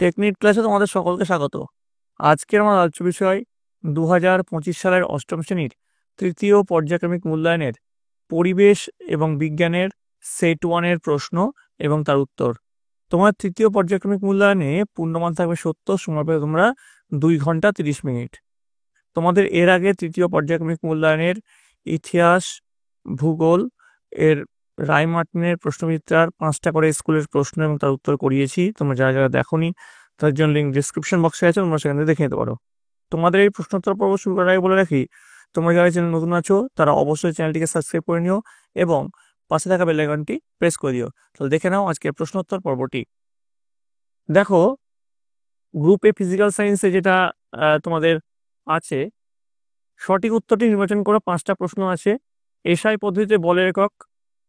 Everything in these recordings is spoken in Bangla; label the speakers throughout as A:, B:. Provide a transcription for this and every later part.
A: টেকনিক ক্লাসে তোমাদের সকলকে স্বাগত। আজকের আমার আলোচ্য বিষয় 2025 সালের অষ্টম শ্রেণীর তৃতীয় পর্যায়ক্রমিক মূল্যায়নের পরিবেশ এবং বিজ্ঞানের সেট 1-এর প্রশ্ন এবং তার উত্তর। তোমার তৃতীয় পর্যায়ক্রমিক মূল্যায়নে পূর্ণমান থাকবে 70, সময় পাবে তোমরা 2 ঘন্টা 30 মিনিট। তোমাদের এর আগে তৃতীয় পর্যায়ক্রমিক মূল্যায়নের ইতিহাস, ভূগোল এর রায় মার্টিনের প্রশ্নবিচিত্রার 5টা করে স্কুলের প্রশ্ন এবং তার উত্তর করিয়েছি। তোমরা যারা যারা দেখোনি তার জন্য লিঙ্ক ডিসক্রিপশন বক্সে আছে, তোমরা সেখান থেকে দেখে নিতে পারো। তোমাদের এই প্রশ্নোত্তর পর্ব শুরু করার আগে বলে রাখি, তোমরা যারা চ্যানেল নতুন আছো তারা অবশ্যই চ্যানেলটিকে সাবস্ক্রাইব করে নিও এবং পাশে থাকা বেল আইকনটি প্রেস করে দিও। তাহলে দেখে নাও আজকের প্রশ্নোত্তর পর্বটি। দেখো, গ্রুপ এ ফিজিক্যাল সায়েন্সে যেটা তোমাদের আছে, সঠিক উত্তরটি নির্বাচন করে 5টা প্রশ্ন আছে। এসআই পদ্ধতিতে বলের একক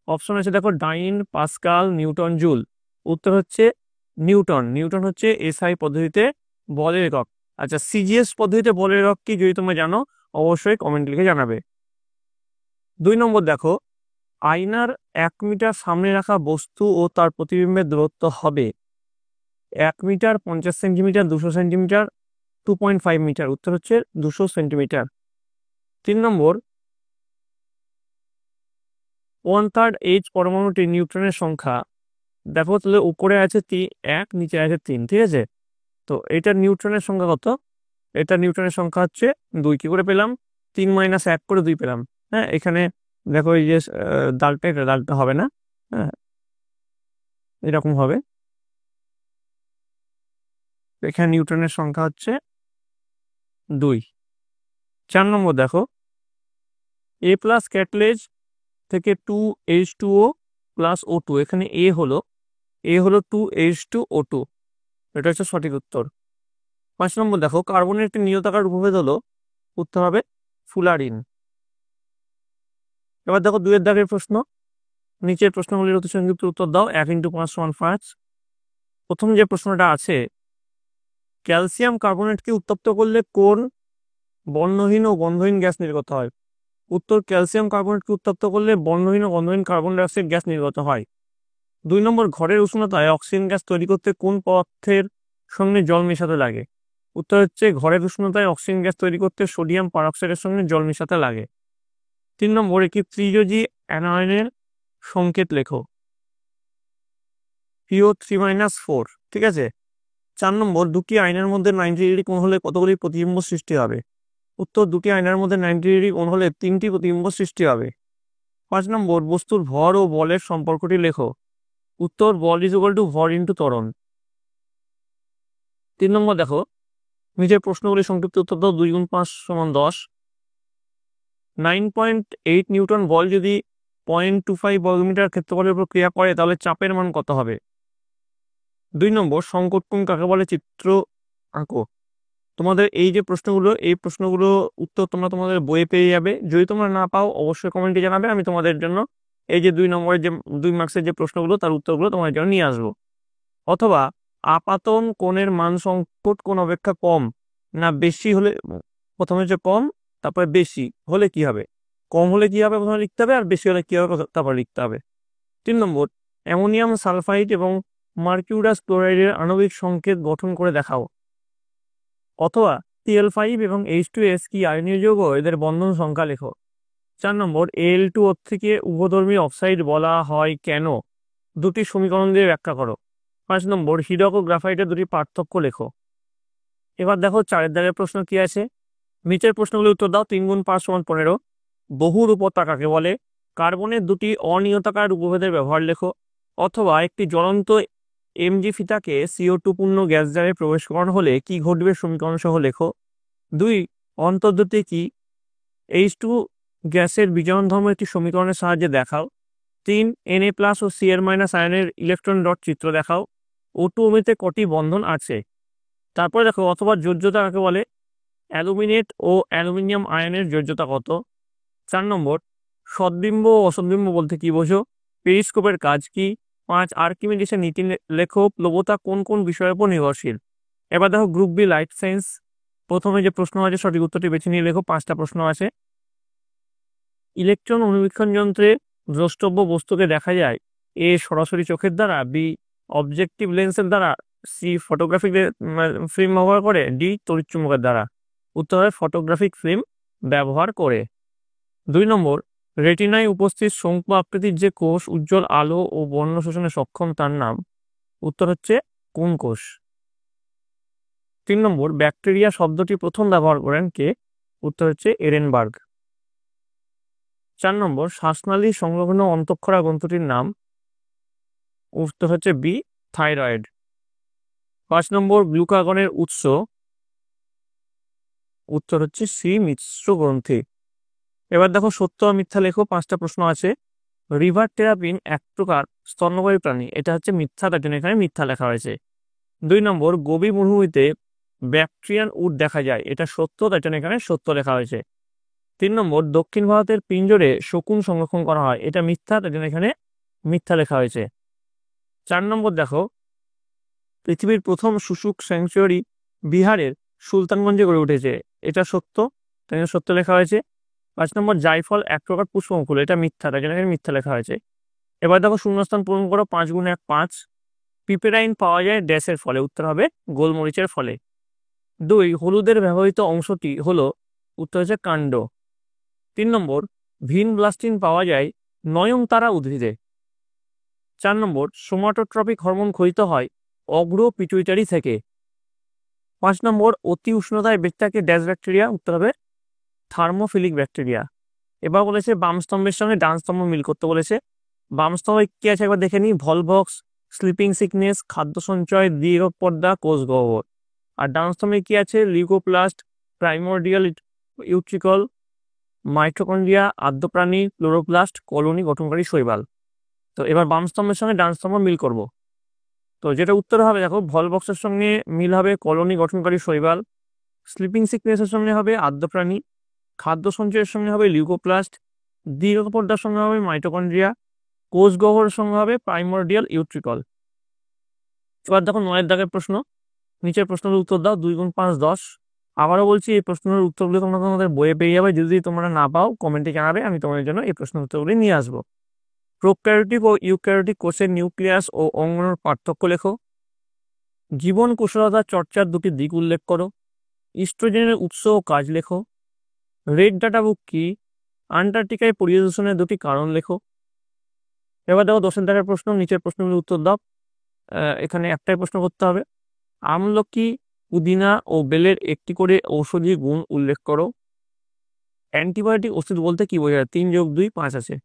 A: অপশন আছে, দেখো ডাইন, পাস্কাল, নিউটন, জুল। উত্তর হচ্ছে নিউটন। নিউটন হচ্ছে এসআই পদ্ধতিতে বলের একক। আচ্ছা, সিজিএস পদ্ধতিতে বলের একক কি যদি তোমরা জানো অবশ্যই কমেন্ট লিখে জানাবে। 2 নম্বর দেখো, আয়নার 1 মিটার সামনে রাখা বস্তু ও তার প্রতিবিম্বের দূরত্ব হবে 1 মিটার, 50 সেন্টিমিটার, 200 সেন্টিমিটার, 2.5 মিটার। উত্তর হচ্ছে 200 সেন্টিমিটার। 3 নম্বর, 1/3 H পরমাণুটি নিউট্রনের সংখ্যা। দেখো তাহলে উপরে আছে 1, নিচে আছে 3, ঠিক আছে? তো এটা নিউট্রনের সংখ্যা কত? এটা নিউটনের সংখ্যা হচ্ছে 2। কি করে পেলাম? 3 - 1 করে 2 পেলাম। হ্যাঁ, এখানে দেখো এই যে এটা দাগটা হবে না, হ্যাঁ, এরকম হবে। এখানে নিউটনের সংখ্যা হচ্ছে 2। 4 নম্বর দেখো, A+ ক্যাটলেজ থেকে 2H2O + O2। এখানে A হলো 2H2O2। এটা হচ্ছে সঠিক উত্তর। 5 নম্বর দেখো, কার্বনের একটি নিয়তাকার উপভেদ হলো। উত্তর হবে ফুলারিন। এবার দেখো 2 এর দাগের প্রশ্ন। নিচের প্রশ্নগুলির অতি সংক্ষিপ্ত উত্তর দাও। 1 × 5 = 5। প্রথম যে প্রশ্নটা আছে, ক্যালসিয়াম কার্বনেটকে উত্তপ্ত করলে কোন বর্ণহীন ও গন্ধহীন গ্যাস নির্গত হয়? উত্তর, ক্যালসিয়াম কার্বনেটকে উত্তপ্ত করলে বর্ণহীন ও গন্ধহীন কার্বন ডাই অক্সাইড গ্যাস নির্গত হয়। 2 নম্বর, ঘরের উষ্ণতায় অক্সিজেন গ্যাস তৈরি করতে কোন পদার্থের সঙ্গে জল মেশাতে লাগে? উত্তর হচ্ছে, ঘরের উষ্ণতায় অক্সিজেন গ্যাস তৈরি করতে সোডিয়াম পারঅক্সাইডের সঙ্গে জল মেশাতে লাগে। 3 নম্বর, একটি ত্রিযোজী অ্যানায়নের সংকেত লেখো। PO3 - 4, ঠিক আছে? 4 নম্বর, দুটি আয়নার মধ্যে 90 ডিগ্রি কোণ হলে কতগুলি প্রতিবিম্ব সৃষ্টি হবে? উত্তর, দুটি আয়নার মধ্যে 90 ডিগ্রি কোণ হলে 3টি প্রতিবিম্ব সৃষ্টি হবে। 5 নম্বর, বস্তুর ভর ও বলের সম্পর্কটি লেখো। উত্তর, বল = ভর × ত্বরণ। 3 নম্বর দেখো, নিজের প্রশ্নগুলি সংক্ষিপ্ত উত্তর দাও। 2 × 5 = 10। 9.8 নিউটন বল যদি 0.25 বর্গমিটার ক্ষেত্রফলের উপর ক্রিয়া করে তাহলে চাপের মান কত হবে? 2 নম্বর, সংকট কোণ কাকে বলে? চিত্র আঁকো। তোমাদের এই যে প্রশ্নগুলো, এই প্রশ্নগুলো উত্তর তোমরা তোমাদের বইয়ে পেয়ে যাবে। যদি তোমরা না পাও অবশ্যই কমেন্টে জানাবে, আমি তোমাদের জন্য এই যে 2 নম্বরের যে 2 মার্কসের যে প্রশ্নগুলো তার উত্তরগুলো তোমাদের জন্য নিয়ে আসবো। অথবা আপাতন কোণের মান সংকট কোণ অপেক্ষা কম না বেশি হলে, প্রথমে যে কম তারপরে বেশি হলে কি হবে? কম হলে কি হবে প্রথমে লিখতে হবে, আর বেশি হলে কি হবে তারপরে লিখতে হবে। 3 নম্বর, অ্যামোনিয়াম সালফাইড এবং মার্কিউরাস ক্লোরাইডের আণবিক সংকেত গঠন করে দেখাও। অথবা Cl5 এবং H2S কি আয়নীয় যৌগ? এদের বন্ধন সংখ্যা লেখো। 4 নম্বর, Al2O থেকে উভধর্মী অক্সাইড বলা হয় কেন? দুটি সমীকরণ দিয়ে ব্যাখ্যা করো। 5 নম্বর, হীরক ও গ্রাফাইটের দুটি পার্থক্য লেখো। এবার দেখো 4 দাগের প্রশ্ন কি আছে। নিচের প্রশ্নগুলির উত্তর দাও। 3 × 5 = 15। বহুরূপতা কাকে বলে? কার্বনের দুটি অনিয়তাকার উপভেদের ব্যবহার লেখো। অথবা একটি জ্বলন্ত Mg ফিতাকে CO2 পূর্ণ গ্যাস জারে প্রবেশ করানো হলে কি ঘটবে সমীকরণ সহ লেখো। 2 অন্তর্দ্বতি কি? H2 গ্যাসের বিজারণ ধর্ম একটি সমীকরণের সাহায্যে দেখাও। 3 Na+ ও Cl- আয়নের ইলেকট্রন ডট চিত্র দেখাও। O2 অণুতে কটি বন্ধন আছে? তারপরে দেখো, অথবা যোজ্যতা কাকে বলে? অ্যালুমিনেট ও অ্যালুমিনিয়াম আয়নের যোজ্যতা কত? 4 নম্বর, সদ্বিম্ব ও অসদ্বিম্ব বলতে কি বোঝো? পেরিস্কোপের কাজ কি? 5 আর্কিমিডিসের নীতি লেখো। প্লবতা কোন কোন বিষয়ের উপর নির্ভরশীল? এবার দেখো গ্রুপ বি লাইফ সায়েন্স। প্রথমে যে প্রশ্ন আছে সঠিক উত্তরটি বেছে নিয়ে লেখো। 5টা প্রশ্ন আছে। ইলেকট্রন অনুবীক্ষণ যন্ত্রে দ্রষ্টব্য বস্তুকে দেখা যায়। A সরাসরি চোখের দ্বারা, B অবজেক্টিভ লেন্সের দ্বারা, সি ফটোগ্রাফিক ফিল্ম ব্যবহার করে, ডি তড়িৎচুম্বকের দ্বারা। উত্তর হবে ফটোগ্রাফিক ফিল্ম ব্যবহার করে। 2 নম্বর, রেটিনায় উপস্থিত শঙ্কু আকৃতির যে কোষ উজ্জ্বল আলো ও বর্ণ শোষণে সক্ষম তার নাম। উত্তর হচ্ছে কোন কোষ। 3 নম্বর, ব্যাকটেরিয়া শব্দটি প্রথম ব্যবহার করেন কে? উত্তর হচ্ছে এরেনবার্গ। 4 নম্বর, শ্বাসনালী সংলগ্ন অন্তঃক্ষরা গ্রন্থটির নাম। উত্তর হচ্ছে বি থাইরয়েড। 5 নম্বর, গ্লুকাগনের উৎস। উত্তর হচ্ছে সি মিশ্র গ্রন্থি। এবার দেখো সত্য আর মিথ্যা লেখো, 5টা প্রশ্ন আছে। রিভার টেরাপিন এক প্রকার স্তন্যপায়ী প্রাণী, এটা হচ্ছে মিথ্যা, তার জন্য এখানে মিথ্যা লেখা হয়েছে। 2 নম্বর, গোবি মরুভূমিতে ব্যাকট্রিয়ান উট দেখা যায়, এটা সত্য, তার জন্য এখানে সত্য লেখা হয়েছে। 3 নম্বর, দক্ষিণ ভারতের পিঞ্জরে শকুন সংরক্ষণ করা হয়, এটা মিথ্যা, তার জন্য এখানে মিথ্যা লেখা হয়েছে। 4 নম্বর দেখো, পৃথিবীর প্রথম শুশুক স্যাংচুয়ারি বিহারের সুলতানগঞ্জে গড়ে উঠেছে, এটা সত্য, তাই জন্য সত্য লেখা হয়েছে। 5 নম্বর, জায়ফল এক প্রকার পুষ্পমুকুল, এটা মিথ্যা, তাই জন্য এখানে মিথ্যা লেখা হয়েছে। এবার দেখো শূন্যস্থান পূরণ করো, 5 × 1 5। পিপেরাইন পাওয়া যায় ড্যাশের ফলে, উত্তর হবে গোলমরিচের ফলে। 2, হলুদের ব্যবহৃত অংশটি হলো, উত্তর হচ্ছে কাণ্ড। 3 নম্বর, ভিন ব্লাস্টিন পাওয়া যায় নয়নতারা উদ্ভিদে। 4 নম্বর, সোমাটোট্রপিক হরমোন ক্ষয়িত হয় অগ্র পিটুইটারি থেকে। 5 নম্বর, অতি উষ্ণতায় বেঁচে থাকে ড্যাশ ব্যাকটেরিয়া, উত্তর হবে থার্মোফিলিক ব্যাকটেরিয়া। এবার বলেছে বাম স্তম্ভের সঙ্গে ডান স্তম্ভ মিল করতে বলেছে। বাম স্তম্ভে কি আছে একবার দেখে নিই, ভলভক্স, স্লিপিং সিকনেস, খাদ্য সঞ্চয়, দীর্ঘ পর্দা, কোষ গহ্বর। আর ডান স্তম্ভে কি আছে, লিউকোপ্লাস্ট, প্রাইমোর্ডিয়াল ইউট্রিকল, মাইটোকন্ড্রিয়া, আদ্যপ্রাণী, ক্লোরোপ্লাস্ট, কলোনি গঠনকারী শৈবাল। তো এবার বাম স্তম্ভের সঙ্গে ডান স্তম্ভ মিল করব। তো যেটা উত্তর হবে দেখো, ভলভক্সের সঙ্গে মিল হবে কলোনি গঠনকারী শৈবাল, স্লিপিং সিকনেসের সঙ্গে হবে আদ্যপ্রাণী, খাদ্য সঞ্চয়ের সঙ্গে হবে লিউকোপ্লাস্ট, দীর্ঘপর্দার সঙ্গে হবে মাইটোকন্ড্রিয়া, কোষ গহ্বরের সঙ্গে হবে প্রাইমোর্ডিয়াল ইউট্রিকল। এবার দেখো 9 দাগের প্রশ্ন, নিচের প্রশ্নের উত্তর দাও। 2 × 5 10। আবারও বলছি, এই প্রশ্নের উত্তরগুলো তোমরা তোমাদের বইয়ে পেয়ে যাবে, যদি তোমরা না পাও কমেন্টে জানাবে, আমি তোমাদের জন্য এই প্রশ্নের উত্তরগুলি নিয়ে আসবো। প্রোক্যারিওটিক ও ইউক্যারিওটিক কোষের নিউক্লিয়াস ও অঙ্গনের পার্থক্য লেখো। জীবন কুশলতা চর্চার 2টি দিক উল্লেখ করো। ইস্ট্রোজেনের উৎস ও কাজ লেখো। রেড ডাটা বুক কি? আন্টার্কটিকায় পরিবেশ দূষণের 2টি কারণ লেখো। এবার দেখো 10 দাগের প্রশ্ন, নিচের প্রশ্নগুলির উত্তর দাও। এখানে একটাই প্রশ্ন করতে হবে। আমলকি, পুদিনা ও বেলের একটি করে ঔষধি গুণ উল্লেখ করো। অ্যান্টিবায়োটিক ওষুধ বলতে কি বোঝায়? 3 + 2 5 আছে।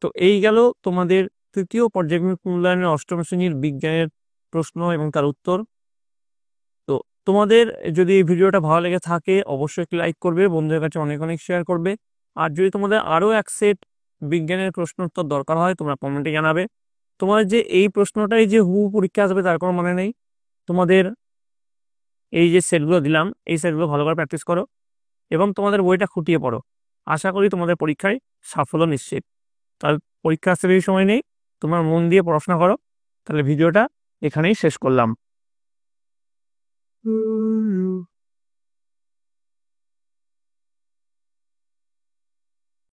A: তো এই গেল তোমাদের তৃতীয় পর্যায়ক্রমিক মূল্যায়নের 8ম শ্রেণীর বিজ্ঞানের প্রশ্ন এবং তার উত্তর। তো তোমাদের যদি এই ভিডিওটা ভালো লেগে থাকে অবশ্যই একটি লাইক করবে, বন্ধুদের কাছে অনেক অনেক শেয়ার করবে। আর যদি তোমাদের আরও এক সেট বিজ্ঞানের প্রশ্ন উত্তর দরকার হয় তোমরা কমেন্টে জানাবে। তোমাদের যে এই প্রশ্নটাই যে হুবহু পরীক্ষা আসবে তার কোনো মানে নেই। তোমাদের এই যে সেটগুলো দিলাম, এই সেটগুলো ভালো করে প্র্যাকটিস করো এবং তোমাদের বইটা খুঁটিয়ে পড়ো। আশা করি তোমাদের পরীক্ষায় সাফল্য নিশ্চিত। তাহলে পরীক্ষা আসতে বেশি সময় নেই, তোমরা মন দিয়ে পড়াশোনা করো। তাহলে ভিডিওটা এখানেই শেষ করলাম।